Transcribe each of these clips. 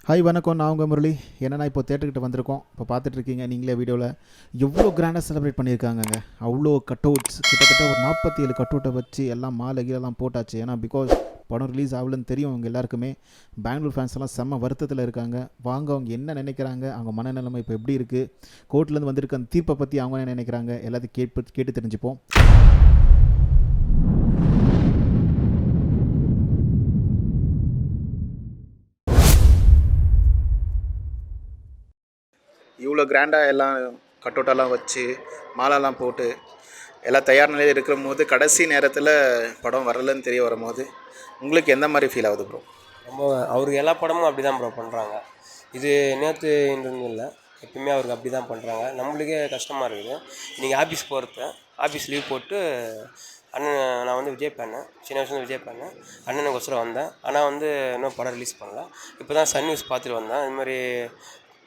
Hi வணக்கம், நான் உங்கள் முரளி. என்னென்னா இப்போ தேட்டர்கிட்ட வந்திருக்கோம். இப்போ பார்த்துட்ருக்கீங்க நீங்களே வீடியோவில் எவ்வளோ கிராண்டாக செலிப்ரேட் பண்ணியிருக்காங்கங்க. அவ்வளோ கட் அவுட்ஸ், கிட்டத்தட்ட ஒரு 47 கட் அவுட்டை வச்சு எல்லாம் மாலை கீழெல்லாம் போட்டாச்சு. ஏன்னா பிகாஸ் படம் ரிலீஸ் ஆகலன்னு தெரியும் அவங்க எல்லாருக்குமே. பெங்களூர் ஃபேன்ஸ் எல்லாம் செம்ம வருத்தத்தில் இருக்காங்க. வாங்க அவங்க என்ன நினைக்கிறாங்க, அவங்க மனநிலைமை இப்போ எப்படி இருக்குது, கோர்ட்லேருந்து வந்திருக்க அந்த தீர்ப்பை பற்றி அவங்க என்ன நினைக்கிறாங்க, எல்லாத்தையும் கேட்டு தெரிஞ்சுப்போம். இவ்வளோ கிராண்டாக எல்லாம் கட்டோட்டெல்லாம் வச்சு மாலைலாம் போட்டு எல்லாம் தயார் நிலையில் இருக்கிற போது கடைசி நேரத்தில் படம் வரலன்னு தெரிய வரும்போது உங்களுக்கு எந்த மாதிரி ஃபீல் ஆகுது ப்ரோ? ரொம்ப அவருக்கு எல்லா படமும் அப்படி தான் ப்ரோ பண்ணுறாங்க. இது நேற்று இன்றுன்னு இல்லை, எப்பயுமே அவருக்கு அப்படி தான் பண்ணுறாங்க. நம்மளுக்கே கஷ்டமாக இருக்குது. இன்றைக்கி ஆஃபீஸ் போகிறது, ஆஃபீஸ் லீவ் போட்டு அண்ணன், நான் வந்து விஜய் ஃபேனு, சின்ன வயசுல விஜய் ஃபேனு, அண்ணனுக்கொசரம் வந்தேன். ஆனால் வந்து இன்னும் படம் ரிலீஸ் பண்ணல. இப்போ தான் சன் நியூஸ் பார்த்துட்டு வந்தேன். இதுமாதிரி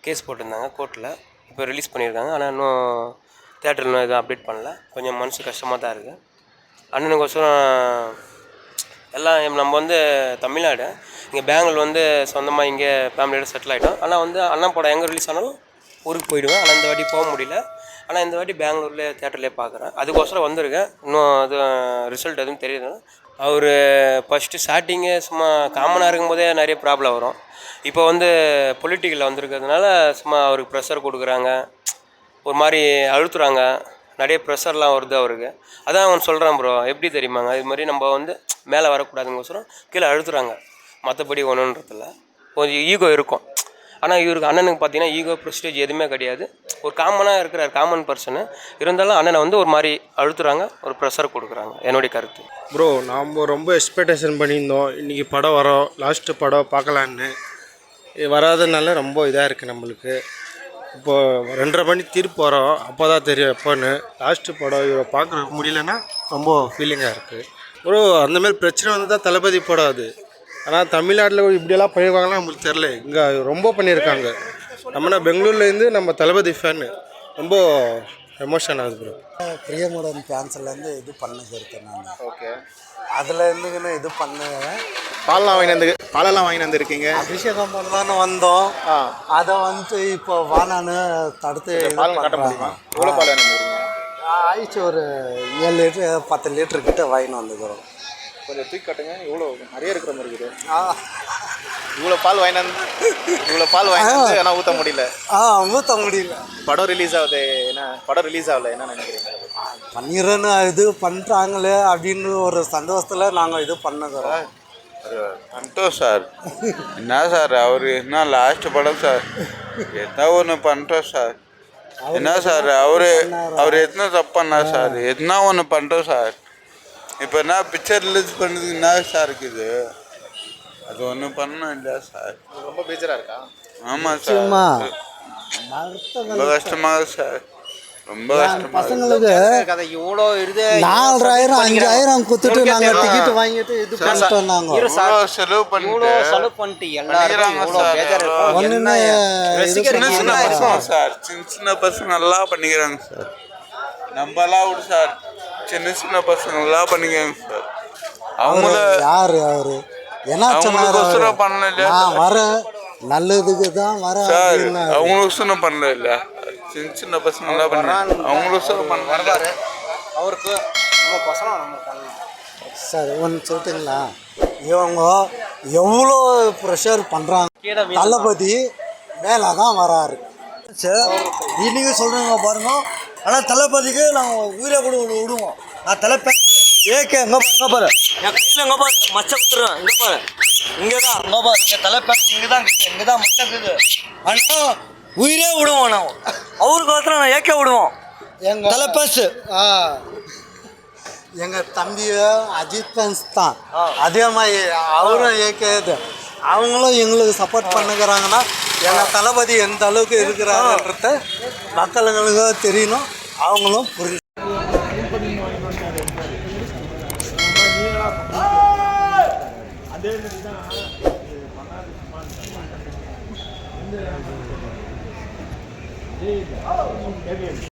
கேஸ் போட்டிருந்தாங்க கோர்ட்டில், இப்போ ரிலீஸ் பண்ணியிருக்காங்க. ஆனால் இன்னும் தேட்டரில் இன்னும் எதுவும் அப்டேட் பண்ணல. கொஞ்சம் மனசு கஷ்டமாக தான் இருக்குது. அண்ணனுக்கோசரம் எல்லாம் நம்ம வந்து தமிழ்நாடு, இங்கே பெங்களூர் வந்து சொந்தமாக இங்கே ஃபேமிலியோட செட்டில் ஆகிட்டோம். ஆனால் வந்து அண்ணன் படம் எங்கே ரிலீஸ் ஆனாலும் ஊருக்கு போயிடுவேன். ஆனால் இந்த வாட்டி போக முடியல. ஆனால் இந்த வாட்டி பெங்களூர்லேயே தேட்டர்லேயே பார்க்குறேன். அதுக்கோசரம் வந்திருக்கேன். இன்னும் அது ரிசல்ட் எதுவும் தெரியுது. அவர் ஃபஸ்ட்டு ஸ்டார்டிங்கே சும்மா காமனாக இருக்கும்போதே நிறைய ப்ராப்ளம் வரும். இப்போ வந்து பொலிட்டிக்கலில் வந்திருக்கிறதுனால சும்மா அவருக்கு ப்ரெஷர் கொடுக்குறாங்க, ஒரு மாதிரி அழுத்துறாங்க, நிறைய ப்ரெஷர்லாம் வருது அவருக்கு. அதான் அவன் சொல்கிறான் ப்ரோ, எப்படி தெரியுமாங்க, இது மாதிரி நம்ம வந்து மேலே வரக்கூடாதுங்கோசரம் கீழே அழுத்துறாங்க. மற்றபடி ஒன்றுன்றதில்ல, கொஞ்சம் ஈகோ இருக்கும். ஆனால் இவருக்கு அண்ணனுக்கு பார்த்தீங்கன்னா ஈகோ ப்ரெஸ்டேஜ் எதுவுமே கிடையாது. ஒரு காமனாக இருக்கிறார், காமன் பர்சனு. இருந்தாலும் அண்ணனை வந்து ஒரு மாதிரி அழுத்துறாங்க, ஒரு ப்ரெஷர் கொடுக்குறாங்க, என்னுடைய கருத்து. ப்ரோ, நாம் ரொம்ப எக்ஸ்பெக்டேஷன் பண்ணியிருந்தோம். இன்றைக்கி படம் வரோம், லாஸ்ட்டு படம் பார்க்கலான்னு. வராதனால ரொம்ப இதாக இருக்குது நம்மளுக்கு. இப்போது 2:30 மணி தீர்ப்பு வரோம், அப்போ தான் தெரியும் எப்போன்னு. லாஸ்ட்டு படம் இவரை பார்க்க முடியலன்னா ரொம்ப ஃபீலிங்காக இருக்குது ப்ரோ. அந்தமாரி பிரச்சனை வந்து தான் தளபதி படம் அது. ஆனால் தமிழ்நாட்டில் இப்படியெல்லாம் பண்ணியிருக்காங்கன்னா நம்மளுக்கு தெரில. இங்கே ரொம்ப பண்ணியிருக்காங்க. நம்மனா பெங்களூர்லேருந்து நம்ம தளபதி ஃபேனு, ரொம்ப எமோஷன் ஆகுது ப்ரோ. பிரியமுடன் ஃபேன்ஸ்லேருந்து இது பண்ணது இருக்கேன் நான். ஓகே, அதில் இருந்துக்குன்னு இது பண்ணுவேன். பாலெல்லாம் வாங்கி வந்துருக்கீங்க. அபிஷேகம் பண்ணலான்னு வந்தோம். அதை வந்து இப்போ வானான்னு தடுத்து கட்ட முடியுமா? எவ்வளோ பால் வாங்கிருக்கீங்க? ஆயிடுச்சு, ஒரு 7 லிட்டரு 10 லிட்டரு கிட்ட வாங்கின்னு வந்துக்கிறோம். கொஞ்சம் தூக்கி கட்டுங்க. இவ்வளோ நிறைய இருக்கிற மாதிரி இருக்குது. இவ்வளோ பால் வாங்கி வந்து ஆனால் ஊற்ற முடியல. ஊற்ற முடியல. படம் ரிலீஸ் ஆகுது, படம் ரிலீஸ் ஆகல, என்ன நினைக்கிறீங்க? பண்ணிடுறேன்னு இது பண்ணுறாங்களே அப்படின்னு ஒரு சந்தோஷத்தில் நாங்கள் இது பண்ணுகிறோம். பண்ணிட்டோம் சார். என்ன சார், அவர் என்ன லாஸ்ட் படம் சார், எதனா ஒன்று பண்ணிட்டோம் சார். என்ன சார், அவர் எத்தனை தப்பு பண்ணா சார், எதனா ஒன்று பண்ணிட்டோம் சார். இப்போ என்ன பிக்சர் ரிலீஸ் பண்ணதுக்கு என்ன சார் இருக்குது, அது ஒன்றும் பண்ணணும் இல்லையா சார்? ரொம்ப பேஜராக இருக்கா? ஆமாம் சார், ரொம்ப கஷ்டமாக சார், ரொம்ப கஷ்டமாக. பசங்களுக்கு 4,000 5,000 கொடுத்துட்டு நாங்கள் டிக்கெட் வாங்கிட்டு இது பண்ணிட்டோம். நாங்கள் செலவு பண்ணிட்டு எல்லாரும் சார், சின்ன பசங்க நல்லா பண்ணிக்கிறாங்க சார். நம்மலாம் விடு சார், சின்ன பசங்க நல்லா பண்ணிக்கிறாங்க சார். அவங்கள யாரு அவரு என்ன பண்ணல வர நல்லதுக்கு தான் வர சார், அவங்களுக்கு பண்ணல இல்ல, சின்ன பசங்க நல்லா பண்ணுறாங்க, அவங்களுக்கு பண்ணாரு. அவருக்கு நம்ம பசங்க நம்ம பண்ணலாம் சார். ஒன்று சொல்லிட்டுங்களா, இவங்க எவ்வளோ ப்ரெஷர் பண்ணுறாங்க. தளபதி மேலே தான் வராரு சார். இன்னைக்கு சொல்கிறீங்க பாருங்க. ஆனால் தளபதிக்கு நாங்கள் உயிரை கூட விடுவோம். நான் தலைப்பேன் ஏகே இங்கே பாரு, என் கையில் இங்கே பாரு மச்ச குத்துறேன். இங்கே பாரு, இங்கே தான் இங்கே பாரு, எங்கள் தலைப்பேன் இங்கே தான் மச்ச இருக்குது. ஆனால் உயிரே விடுவோம். நான் அவருக்கு ஒருத்தர் நான் ஏக்கே விடுவோம். எங்கள் தலைப்பேஸ் எங்கள் தம்பி அஜித் ஃபேன்ஸ் தான். அதே மாதிரி அவரும் ஏகேது. அவங்களும் எங்களுக்கு சப்போர்ட் பண்ணுகிறாங்கன்னா எங்கள் தளபதி எந்த அளவுக்கு இருக்கிறாங்கன்றத மக்களுங்களுக்கு தெரியணும், அவங்களும் புரிஞ்சு.